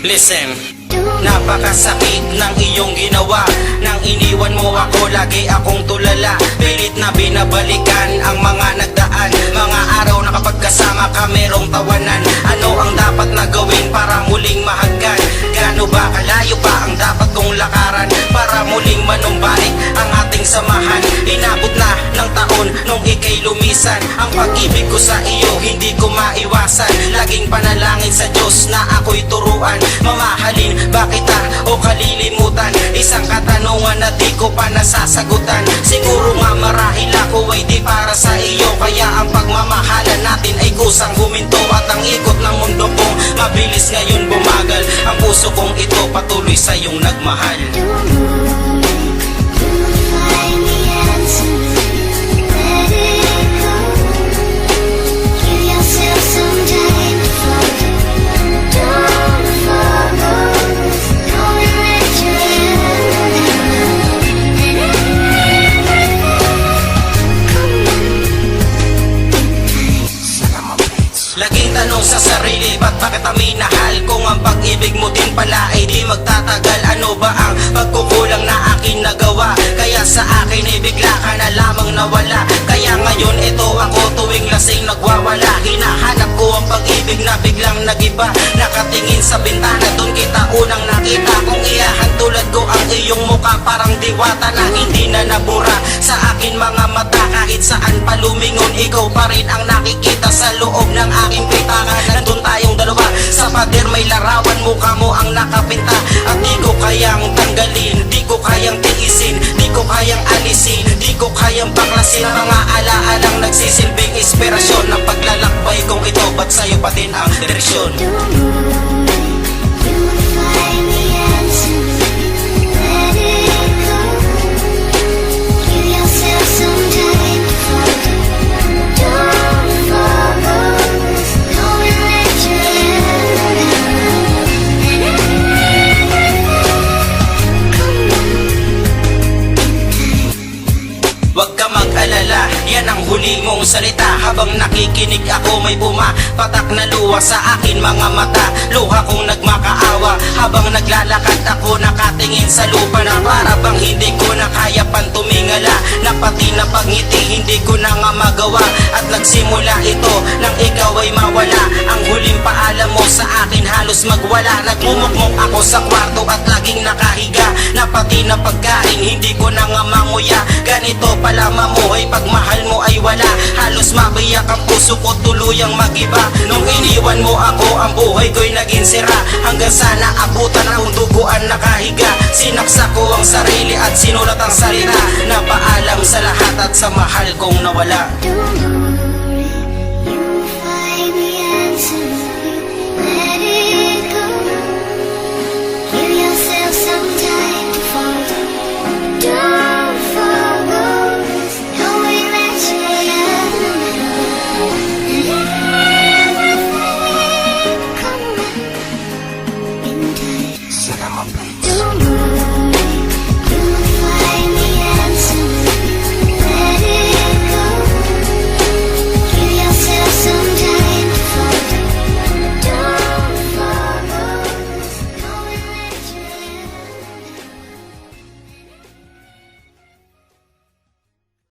Listen, napakasakit ng iyong ginawa. Nang iniwan mo ako, lagi akong tulala. Pilit na binabalikan ang mga nagdaan. Mga araw na kapag kasama ka merong tawanan. Ano ang dapat na gawin para muling mahagkan? Gaano ba kalayo pa ang dapat kong lakaran para muling manumbalik ang ating samahan? Inabot na ng taon nung ika'y lumisan. Ang pag-ibig ko sa iyo hindi ko maiwasan. Laging panalangin sa Diyos na ako'y turuan. Mamahalin ba kita o kalilimutan? Isang katanungan na di ko pa nasasagutan. Siguro nga marahil ako ay di para sa iyo, kaya ang pagmamahalan natin ay kusang huminto. At ang ikot ng mundo kong mabilis ngayon bumagal. Ang puso kong ito patuloy sa iyong nagmahal. Laging tanong sa sarili, ba't ba kita minahal? Kung ang pag-ibig mo din pala ay di magtatagal. Ano ba ang pagkukulang na akin nagawa? Kaya sa akin ay bigla ka na lamang nawala. Kaya ngayon ito ako tuwing lasing nagwawala. Hinahanap ko ang pag-ibig na biglang nagiba. Nakatingin sa bintana, doon kita unang nakita. Kung iyahan tulad ko ang iyong mukha, parang diwata na hindi na nabura sa akin mga mata. Kahit saan pa lumingon, ikaw pa rin ang nakikita sa loob ng aking pitangan. Nandun tayong dalawa sa pader, may larawan, mukha mo ang nakapinta. At di ko kayang tanggalin, di ko kayang tiisin, di ko kayang alisin, di ko kayang baklasin. Mga alaalang nagsisilbing inspirasyon ng paglalakbay kong ito. Ba't sa'yo pa din ang direksyon? Huwag ka mag-alala, yan ang huli mong salita. Habang nakikinig ako may pumapatak na luha sa akin mga mata. Luha kong nagmakaawa habang naglalakad ako nakatingin sa lupa. Na para bang hindi ko na kaya pang tumingala. Na pati na pagngiti hindi ko na nga magawa. At nagsimula ito nang ikaw ay mawala. Ang huling paalam mo sa akin halos magwala. Nagmumukmok ako sa kwarto at laging nakahiga. Na pati na pagkain hindi ko na nga manguya. Ganito pala mamuhay pag mahal mo ay wala. Halos mabiyak ang puso ko tuluyang magiba. Nung iniwan mo ako ang buhay ko'y naging sira. Hanggang sana abutan ang duguan nakahiga. Sinaksak ko ang sarili at sinulat ang salita na paalam sa lahat at sa mahal kong nawala.